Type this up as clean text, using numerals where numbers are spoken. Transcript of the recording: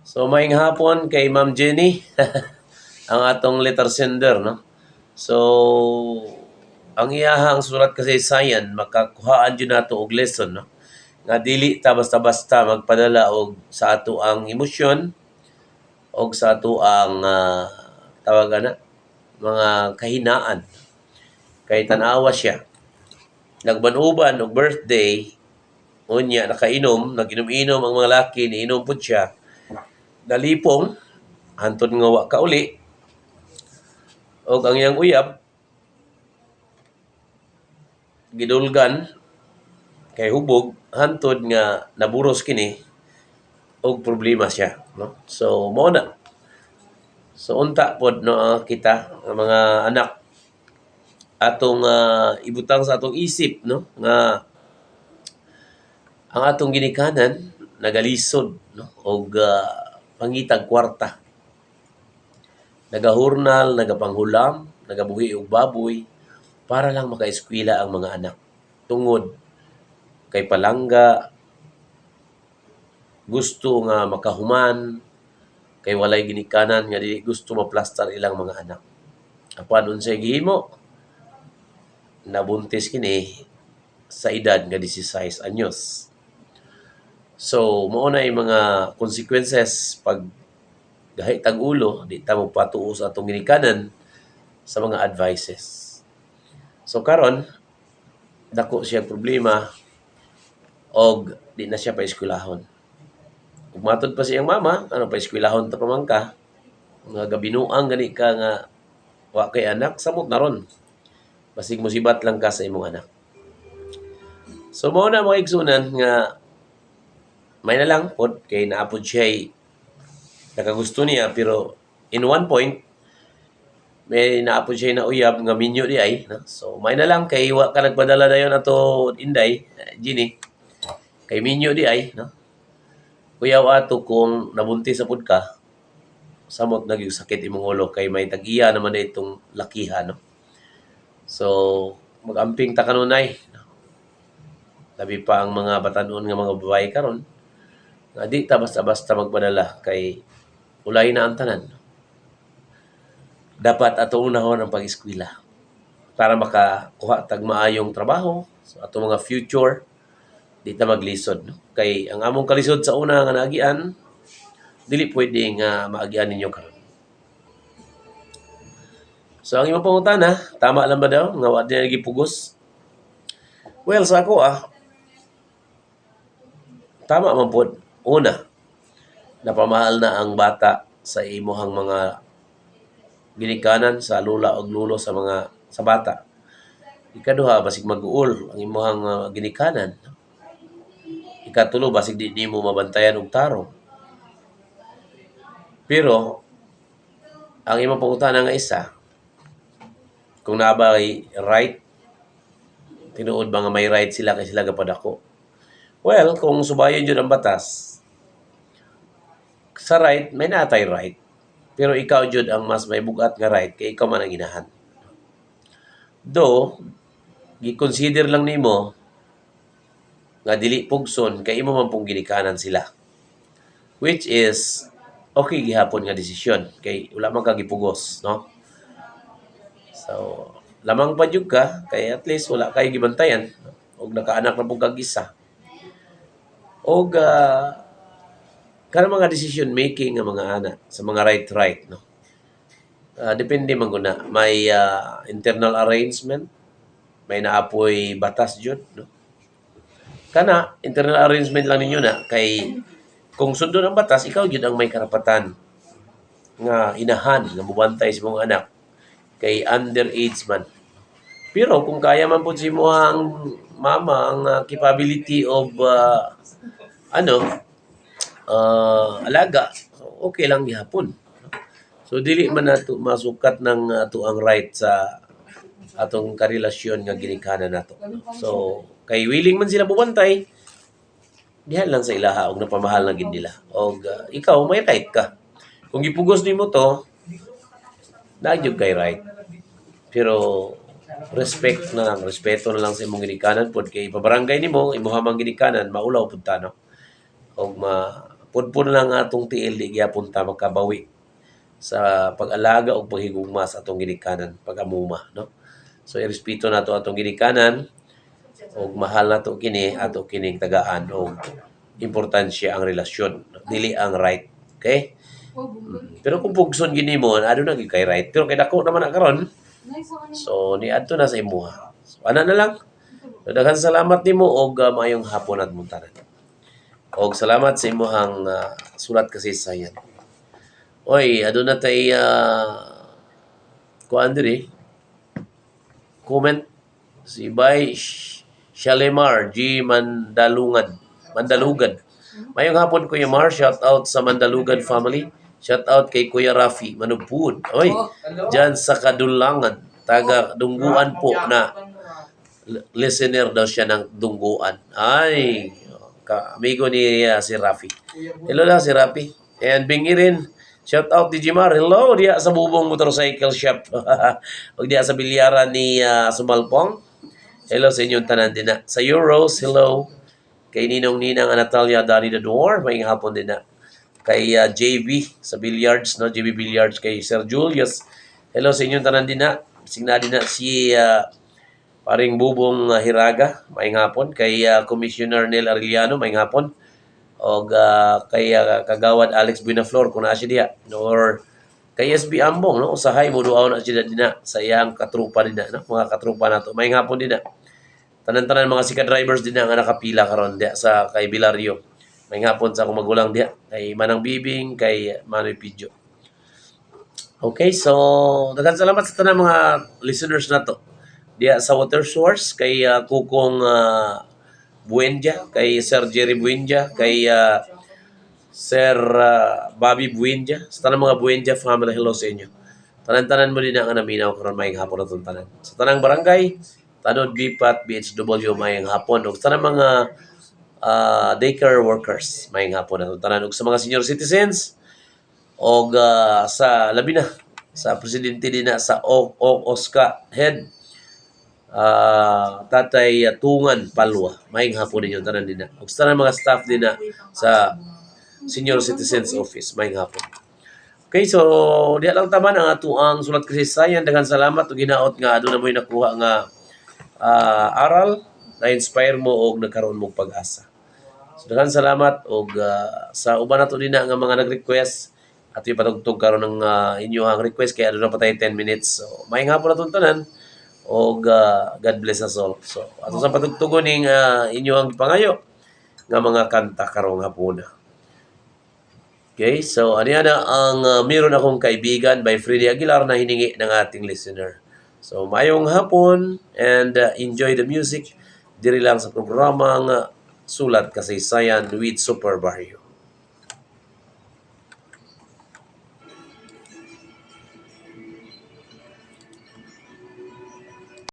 So maayong hapon kay Ma'am Jenny, ang atong letter sender, no? So ang iyahang surat kasi sayan makakuhaan jud nato og lesson, no? Nga dili ta basta-basta magpadala og sa ato ang emosyon og sa ato ang tawag na mga kahinaan. Kay tan-awa siya. Nagbanuban og birthday, unya nakainom, naginom-inom ang mga laki, niinom pud siya. Nalipong hantod nga wa ka uli og ang iyang uyab gidulgan kay hubog hantod nga naburos kini og problema siya, no? So mao na. So unta pod no kita ang mga anak atong ibutang sa atong isip, no, nga ang atong ginikanan nagalisod, no, og pangitag kwarta. Nagahurnal, nagapanghulam, nagabuhi og baboy para lang makaeskwela ang mga anak. Tungod kay palangga, gusto nga makahuman, kay walay ginikanan nga dili gusto maplastar ilang mga anak. Apan unsay gihimo? Nabuntis kini sa edad nga 16 anyos. So, mao na yung mga consequences pag gahi tag ulo, di ta mo patuo sa atong ginikanan sa mga advices. So karon dako siya problema og di na siya paeskwelahon. Ug matod pa siyang mama, ano paeskwelahon ta pamangka, nga gabinuang gani ka nga wa kay anak, samot na ron. Basig musibat lang ka sa imong anak. So mao na mga igsunan nga may na lang pod kay naapod siya nakagusto niya pero in one point may naapod siya na uyab nga minyo di ay, no? So may na lang kay wa ka nagpadala dayon ato Inday, Ginny. Kay minyo di ay, no? Kuyaw ato kung nabuntis sa pud ka, samot naging sakit imong ulo kay may tag-iya naman na itong lakihan, no? So magamping ta kanunay, no? Labi pa ang mga batanon nga mga babae karon nga di ta basta-basta magpadala kay ulay na ang tanan. Dapat ato unahon ang pag-eskwela para makakuha tag maayong trabaho sa ato mga future, di ta maglisod, no? Kay ang among kalisod sa una nga naagian dili pwede nga maagian ninyo karon. So ang imong pangutana, tama lang ba daw nga wa di nagipugos? Well, sa ako tama man pod. Una, napamahal na ang bata sa imuhang mga ginikanan sa lula og lulo sa bata. Ikaduha, basig mag-uol ang imuhang ginikanan. Ikatulo, basig di nimo mabantayan og tarong. Pero ang imong pangutana nga isa, kung nabay right, tinuod ba nga may right sila kay sila gapadako? Well, kung subayon jud ang batas, sa right, may natay right. Pero ikaw jud ang mas may bugat nga right kay ikaw man ang inahan. Do, gi-consider lang nimo nga dili pugson kay imo man pong ginikanan sila. Which is okay gihapon nga desisyon kay wala man ka gipugos, no? So, lamang pa jud ka kay at least wala kay gibantayan og nakaanak na pug kag isa. Og kanang mga decision making nga mga ana sa mga right, no? Depende man guna. May internal arrangement, may naapoy batas jud, no? Kana internal arrangement lang ninyo na kay kung sundon ang batas, ikaw jud ang may karapatan nga inahan nga mubantay sa imong anak kay underage man. Pero kung kaya man po si mo ang mama ang capability of alaga, okay lang gihapon. So dili man nato masukat ng ato ang right sa atong karelasyon nga ginikanan nato. So kay willing man sila bubantay, dihan lang sa ilaha og napamahal na gid nila. Og ikaw may right ka. Kung gipugos nimo to, nagyog kay right. Pero respect na lang, respeto na lang sa imong ginikanan pod kay pabarangay nimo, imuha mang ginikanan, maulaw pud ta, no? Og pudpud lang atong tiil di gyapon ta makabawi sa pag-alaga o paghigugma sa atong ginikanan pag-amuma, no? So irespeto nato atong ginikanan og mahal nato kini ato kining tagaan og importansya ang relasyon, dili ang right. Okay? Pero kung pugson gini mo, ano na gyud kay right. Pero kay dako naman na karon, so ni adto na sa imuha. So ana na lang. So, daghang salamat nimo og maayong hapon at muntanan. Og salamat sa imuhang sulat kasaysayan. Oy, aduna tay kuan diri. Comment si Bay Shalimar G. Mandalugan. Mayong hapon Kuya Mar, shout out sa Mandalugan family. Shout out kay Kuya Rafi Manubud. Oy, diyan sa Kadulangan, taga Dungguan po na listener daw siya ng Dungguan. Ay, amigo ni si Rafi. Hello lang si Rafi. And Bingirin, shout out di Jimar. Hello diya sa Bubong Motorcycle Shop. Ug diya sa bilyaran ni Sumalpong. Hello sa inyong tanan din na. Sa Euros, hello. Kay Ninong-Ninang Natalia Dari the Door, may hapon din na. Kay JB sa Billiards, no? JB Billiards, kay Sir Julius. Hello sa inyong tanan din na. Signa din na si paring Bubong Hiraga, may hapon. Kay Commissioner Nel Arellano, may hapon. O kay Kagawad Alex Buenaflor, kung na siya diya. Or kay SB Ambong, no? Usahay mo duaw na siya din na sa iyang katrupa din na, no? Mga katrupa na to. May hapon din na. Tanan-tanan mga sika drivers din na nga nakapila karon diya sa kay Bilario. May hapon sa akong magulang diya. Kay Manang Bibing, kay Manoy Pidjo. Okay, so daghang salamat sa tanan mga listeners nato. Diya sa Water Source, kay Kukong Buendia, kay Sir Jerry Buendia, kay Sir Bobby Buendia, sa tanang mga Buendia family, hello sa inyo. Tanan-tanan mo din na nga naminaw karon may hapon atong tanan. Sa tanang barangay, Tanod Bipat, BHW, may hapon. Ug sa tanang mga daycare workers, may hapon atong tanan. Ug sa mga senior citizens, og sa labi na, sa presidente din na sa OSCA head, Tatay Tungan Palwa, may hapon din yung tanan din na. Ug sa tanang mga staff din na sa Senior Citizens Office, may hapon. Okay, so diya lang taman ang ato ang sulat kasaysayan. Daghang salamat ug ginaot nga aduna mo'y nakuha nga aral na inspire mo og nagkaroon mo pag-asa. So daghang salamat og sa uban nato din nga mga nag-request at ipatugtog karon ng inyong request kay aduna pa tayo 10 minutes. So may hapon atong tanan og God bless us all. So ato sa patugtugon ning inyong pangayo nga mga kanta karong hapon. Okay, so ano yan ang meron akong kaibigan by Freddy Aguilar na hiningi ng ating listener. So mayong hapon and enjoy the music diri lang sa programang Sulat Kasaysayan with Super Barrio.